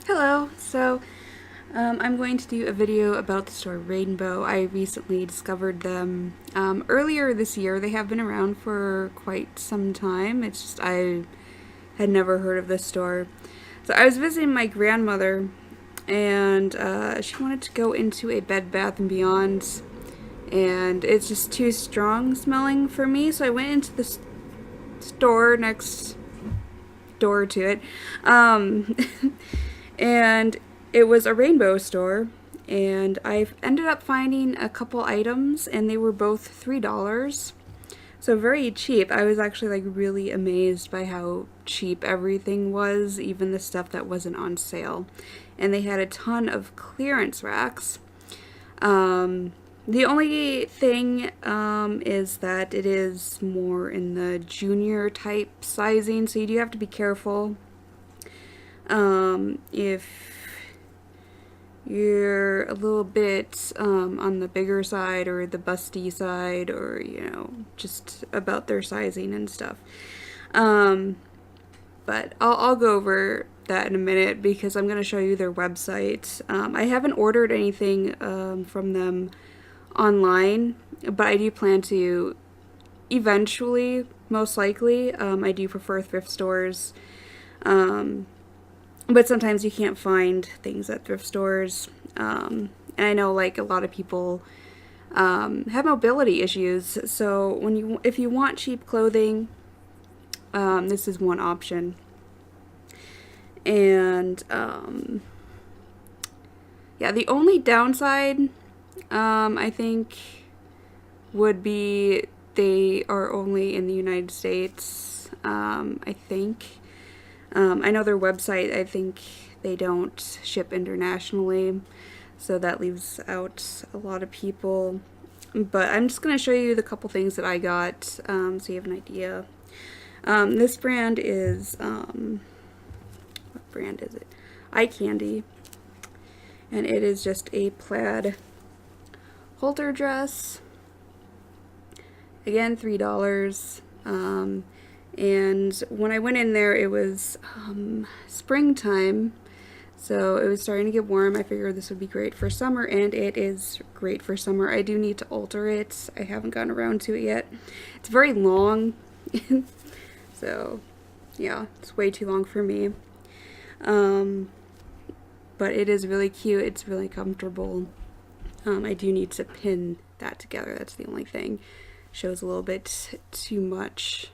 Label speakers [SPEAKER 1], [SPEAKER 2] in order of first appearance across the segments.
[SPEAKER 1] Hello, I'm going to do a video about the store Rainbow. I recently discovered them earlier this year. They have been around for quite some time. It's just I had never heard of this store. So I was visiting my grandmother, and she wanted to go into a Bed Bath and Beyond, and it's just too strong smelling for me. So I went into the store next door to it. Um, and it was a Rainbow store, and I ended up finding a couple items, and they were both $3, so very cheap. I was actually like really amazed by how cheap everything was, even the stuff that wasn't on sale. And they had a ton of clearance racks. The only thing is that it is more in the junior type sizing, so you do have to be careful if you're a little bit on the bigger side or the busty side, or just about their sizing and stuff. But I'll go over that in a minute because I'm going to show you their website. I haven't ordered anything from them online, but I do plan to eventually, most likely. I do prefer thrift stores. But sometimes you can't find things at thrift stores. And I know like a lot of people have mobility issues. So if you want cheap clothing, this is one option. And yeah, the only downside I think would be they are only in the United States. I think. I know their website, I think they don't ship internationally, so that leaves out a lot of people. But I'm just going to show you the couple things that I got so you have an idea. This brand is, what brand is it? Eye Candy. And it is just a plaid halter dress. Again, $3. And when I went in there, it was springtime, so it was starting to get warm. I figured this would be great for summer, and it is great for summer. I do need to alter it. I haven't gotten around to it yet. It's very long, so yeah, it's way too long for me. But it is really cute. It's really comfortable. I do need to pin that together. That's the only thing. Shows a little bit too much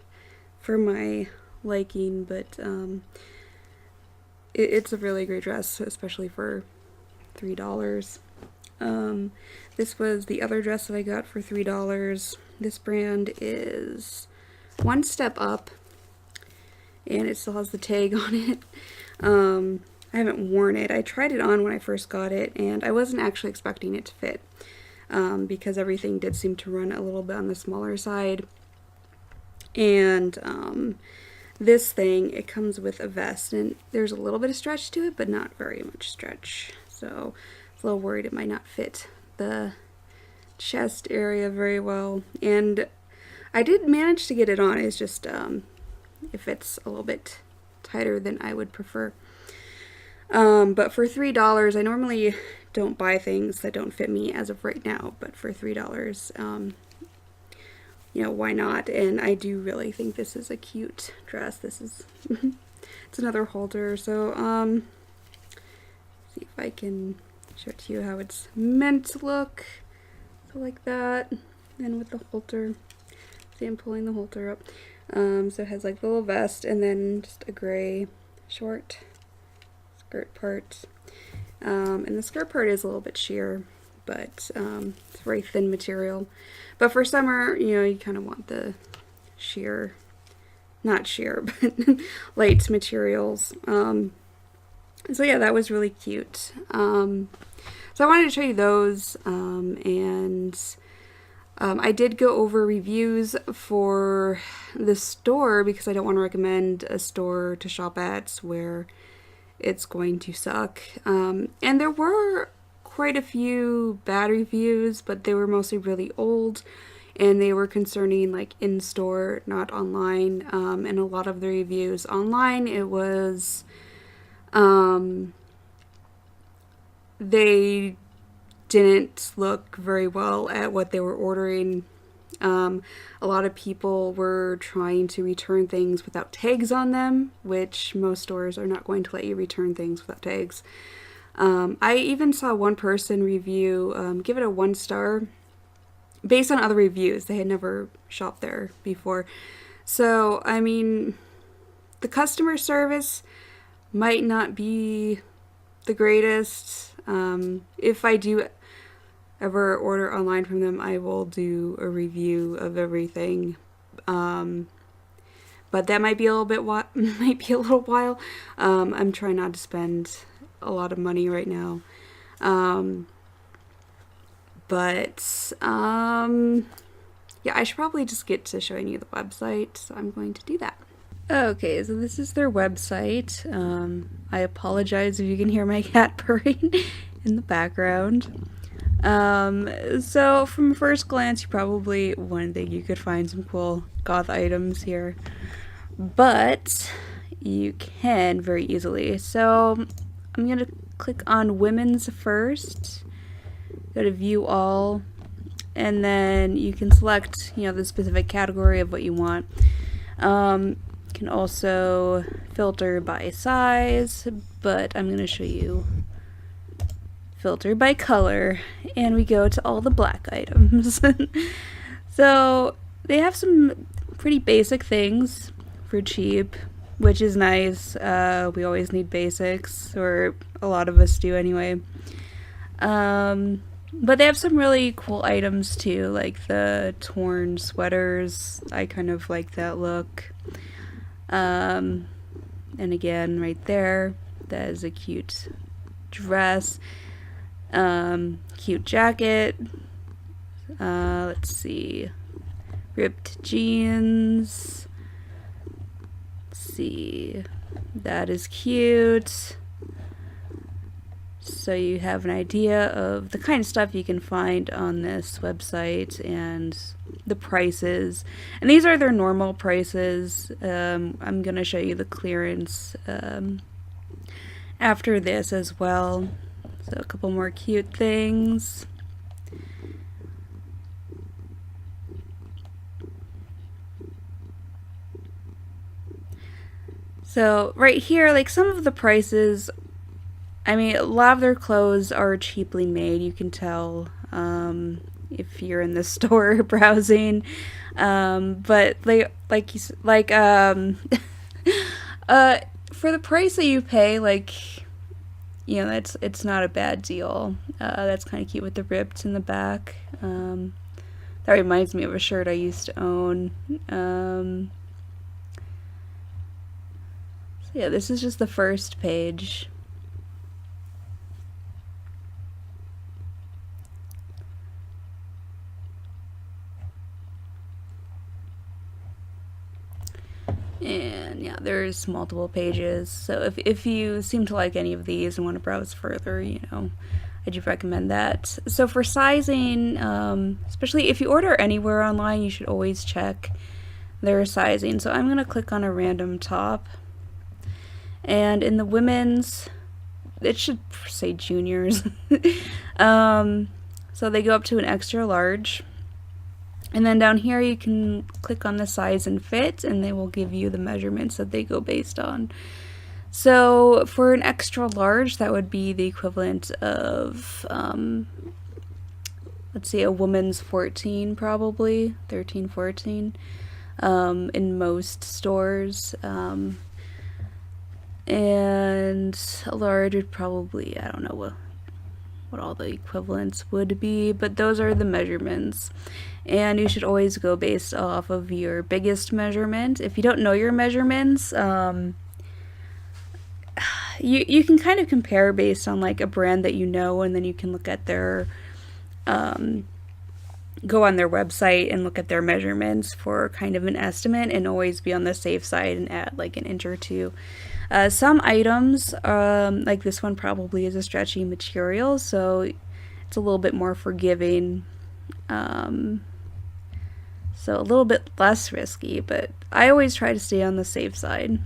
[SPEAKER 1] for my liking, but it's a really great dress, especially for $3. This was the other dress that I got for $3. This brand is One Step Up, and it still has the tag on it. I haven't worn it. I tried it on when I first got it, and I wasn't actually expecting it to fit because everything did seem to run a little bit on the smaller side. And this thing, it comes with a vest, and there's a little bit of stretch to it, but not very much stretch. So I was a little worried it might not fit the chest area very well. And I did manage to get it on. It's just it fits a little bit tighter than I would prefer. But for $3, I normally don't buy things that don't fit me as of right now, but for $3, why not? And I do really think this is a cute dress. This is, it's another halter. So, see if I can show it to you how it's meant to look. So like that, and with the halter. See, I'm pulling the halter up. So it has like the little vest, and then just a gray short skirt part. And the skirt part is a little bit sheer, but it's very thin material. But for summer, you kind of want the sheer, not sheer, but light materials. So yeah, that was really cute. So I wanted to show you those, and I did go over reviews for the store because I don't want to recommend a store to shop at where it's going to suck. And there were quite a few bad reviews, but they were mostly really old, and they were concerning like in-store, not online. And a lot of the reviews online, it was they didn't look very well at what they were ordering. A lot of people were trying to return things without tags on them, which most stores are not going to let you return things without tags. I even saw one person review, give it a 1 star based on other reviews. They had never shopped there before. So, I mean, the customer service might not be the greatest. If I do ever order online from them, I will do a review of everything. But that might be a little bit while. I'm trying not to spend a lot of money right now. Yeah, I should probably just get to showing you the website, so I'm going to do that. Okay, so this is their website. I apologize if you can hear my cat purring in the background. So from first glance, you probably wouldn't think you could find some cool goth items here, but you can very easily. So I'm gonna click on women's first, go to view all, and then you can select, the specific category of what you want. You can also filter by size, but I'm gonna show you filter by color, and we go to all the black items. So they have some pretty basic things for cheap, which is nice. We always need basics, or a lot of us do anyway. But they have some really cool items too, like the torn sweaters. I kind of like that look. And again, right there, that is a cute dress. Cute jacket. Let's see. Ripped jeans. Let's see. That is cute. So you have an idea of the kind of stuff you can find on this website and the prices. And these are their normal prices. I'm going to show you the clearance after this as well. So a couple more cute things. So right here, like some of the prices, I mean, a lot of their clothes are cheaply made. You can tell if you're in the store browsing. But for the price that you pay, it's not a bad deal. That's kind of cute with the ripped in the back. That reminds me of a shirt I used to own. So yeah, this is just the first page. And yeah, there's multiple pages. So if you seem to like any of these and want to browse further, I do recommend that. So for sizing, especially if you order anywhere online, you should always check their sizing. So I'm going to click on a random top. And in the women's, it should say juniors. So they go up to an extra large. And then down here you can click on the size and fit, and they will give you the measurements that they go based on. So for an extra large, that would be the equivalent of, let's see, a woman's 14 probably, 13, 14, in most stores. And a large would probably, I don't know what all the equivalents would be, but those are the measurements. And you should always go based off of your biggest measurement. If you don't know your measurements, you can kind of compare based on like a brand that you know, and then you can look at their, go on their website and look at their measurements for kind of an estimate, and always be on the safe side and add like an inch or two. Some items, like this one probably is a stretchy material, so it's a little bit more forgiving. So a little bit less risky, but I always try to stay on the safe side.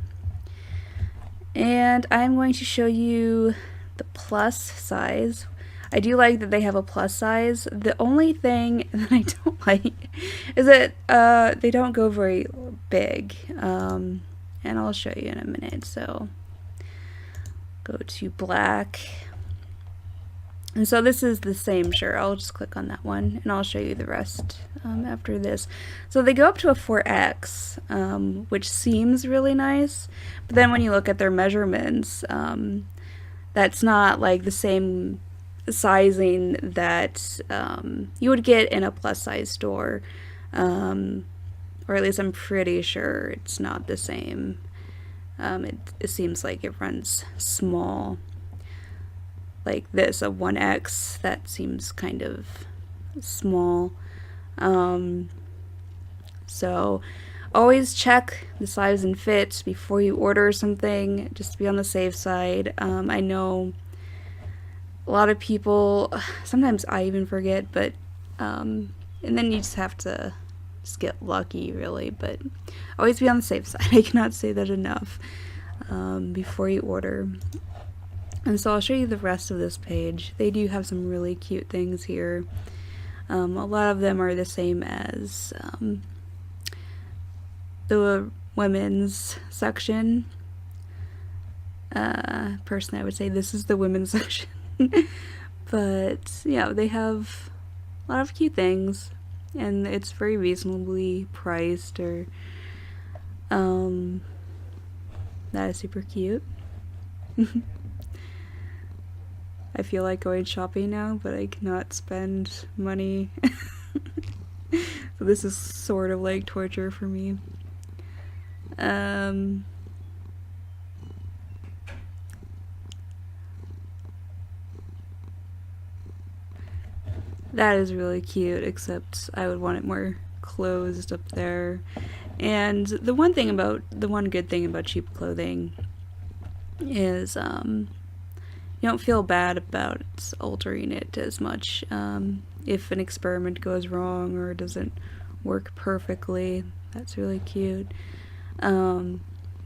[SPEAKER 1] And I'm going to show you the plus size. I do like that they have a plus size. The only thing that I don't like is that they don't go very big. And I'll show you in a minute. So go to black. And so this is the same shirt. I'll just click on that one and I'll show you the rest after this. So they go up to a 4X, which seems really nice. But then when you look at their measurements, that's not like the same sizing that you would get in a plus size store. Or at least I'm pretty sure it's not the same. It seems like it runs small. Like this, a 1X, that seems kind of small. So always check the size and fit before you order something, just to be on the safe side. I know a lot of people, sometimes I even forget, but and then you just have to just get lucky, really. But always be on the safe side. I cannot say that enough before you order. And so I'll show you the rest of this page. They do have some really cute things here. A lot of them are the same as the women's section. Personally, I would say this is the women's section. But yeah, they have a lot of cute things, and it's very reasonably priced. Or that is super cute. I feel like going shopping now, but I cannot spend money. So this is sort of like torture for me. That is really cute, except I would want it more closed up there. And the one good thing about cheap clothing is you don't feel bad about altering it as much if an experiment goes wrong or doesn't work perfectly. That's really cute.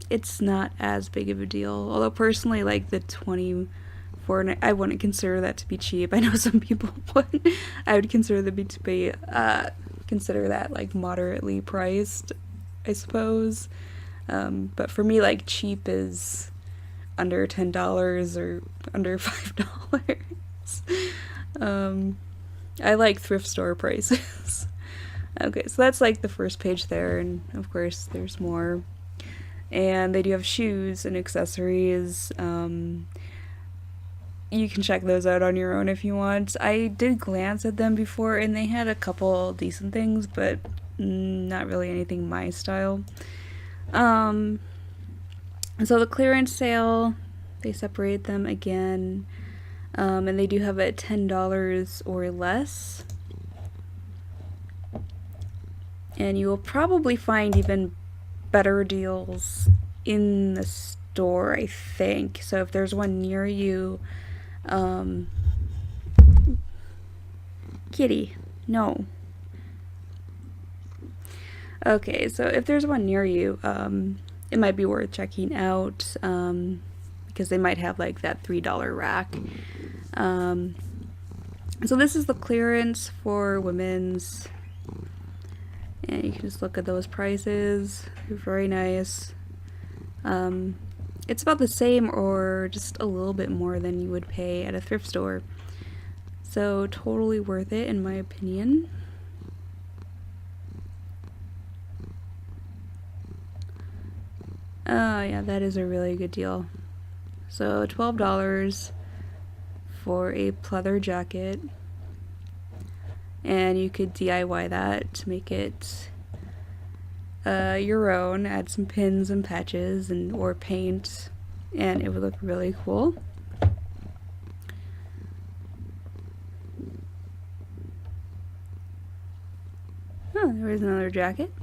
[SPEAKER 1] It's not as big of a deal, although personally, like the 24, I wouldn't consider that to be cheap. I know some people would. I would consider them to be consider that like moderately priced, I suppose. But for me, like, cheap is under $10 or under $5. I like thrift store prices. Okay, so that's like the first page there, and of course there's more. And they do have shoes and accessories. You can check those out on your own if you want. I did glance at them before, and they had a couple decent things, but not really anything my style. So the clearance sale, they separate them again, and they do have it $10 or less. And you will probably find even better deals in the store, I think. So if there's one near you, kitty, no. Okay, so if there's one near you, it might be worth checking out, because they might have like that $3 rack. So this is the clearance for women's, and you can just look at those prices. They're very nice. It's about the same or just a little bit more than you would pay at a thrift store. So totally worth it in my opinion. Oh yeah, that is a really good deal. So $12 for a pleather jacket, and you could DIY that to make it your own. Add some pins and patches and or paint, and it would look really cool. Oh, there is another jacket.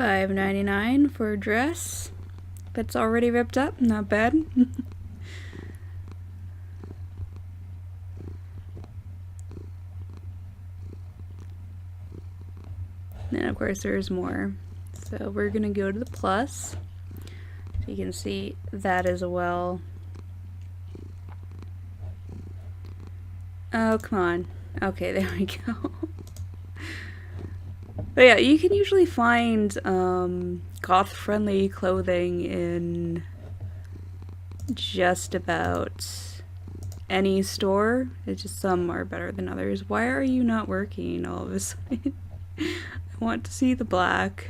[SPEAKER 1] $5.99 for a dress that's already ripped up. Not bad. And of course there's more. So we're gonna go to the plus. So you can see that as well. Oh, come on. Okay, there we go. But yeah, you can usually find goth-friendly clothing in just about any store. It's just some are better than others. Why are you not working all of a sudden? I want to see the black.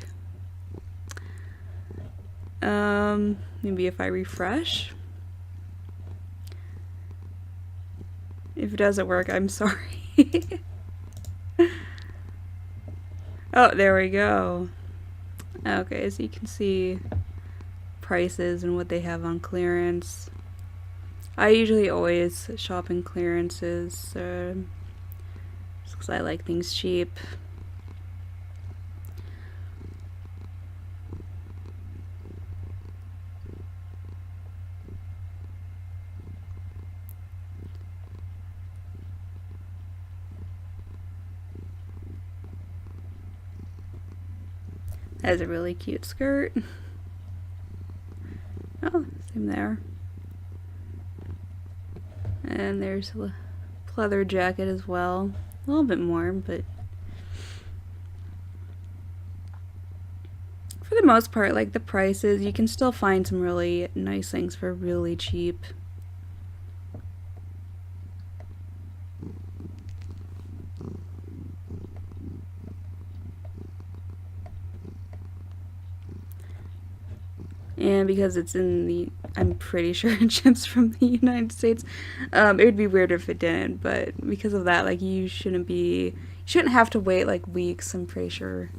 [SPEAKER 1] Maybe if I refresh. If it doesn't work, I'm sorry. Oh, there we go. Okay, so you can see prices and what they have on clearance. I usually always shop in clearances, just because I like things cheap. That is a really cute skirt. Oh, same there. And there's a pleather jacket as well. A little bit more, but for the most part, like the prices, you can still find some really nice things for really cheap. And because it's in the, I'm pretty sure it ships from the United States, it would be weird if it didn't, but because of that, like, you shouldn't have to wait like weeks, I'm pretty sure.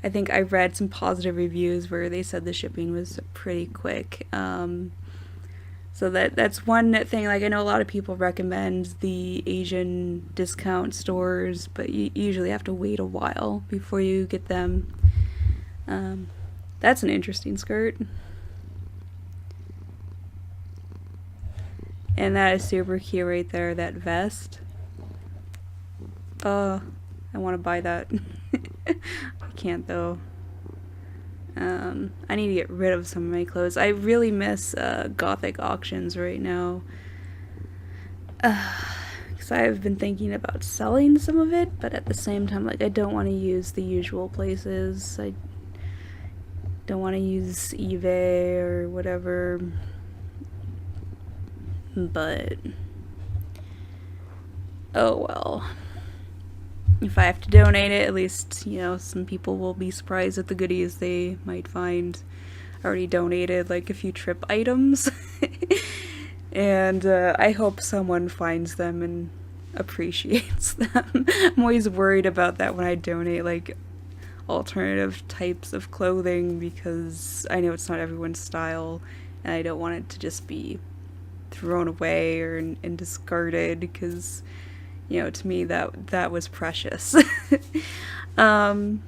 [SPEAKER 1] I think I read some positive reviews where they said the shipping was pretty quick. So that's one thing, like, I know a lot of people recommend the Asian discount stores, but you usually have to wait a while before you get them. That's an interesting skirt. And that is super cute right there, that vest. I want to buy that. I can't though. I need to get rid of some of my clothes. I really miss Gothic auctions right now. Because I've been thinking about selling some of it, but at the same time, like, I don't want to use the usual places. I don't want to use eBay or whatever. But oh well. If I have to donate it, at least, you know, some people will be surprised at the goodies they might find. I already donated like a few trip items. And I hope someone finds them and appreciates them. I'm always worried about that when I donate like alternative types of clothing, because I know it's not everyone's style and I don't want it to just be thrown away or and discarded, because, you know, to me that was precious. But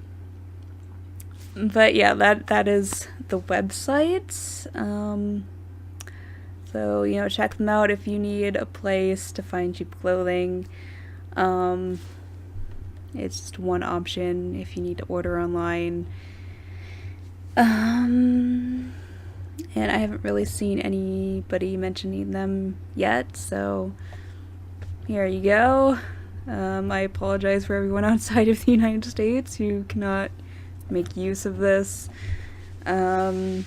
[SPEAKER 1] yeah, that is the website. So, you know, check them out if you need a place to find cheap clothing. It's just one option if you need to order online. And I haven't really seen anybody mentioning them yet, so here you go. I apologize for everyone outside of the United States who cannot make use of this. Trying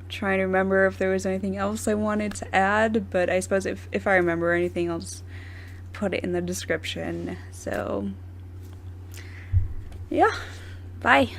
[SPEAKER 1] to remember if there was anything else I wanted to add, but I suppose if I remember anything, I'll just put it in the description. So, yeah, bye.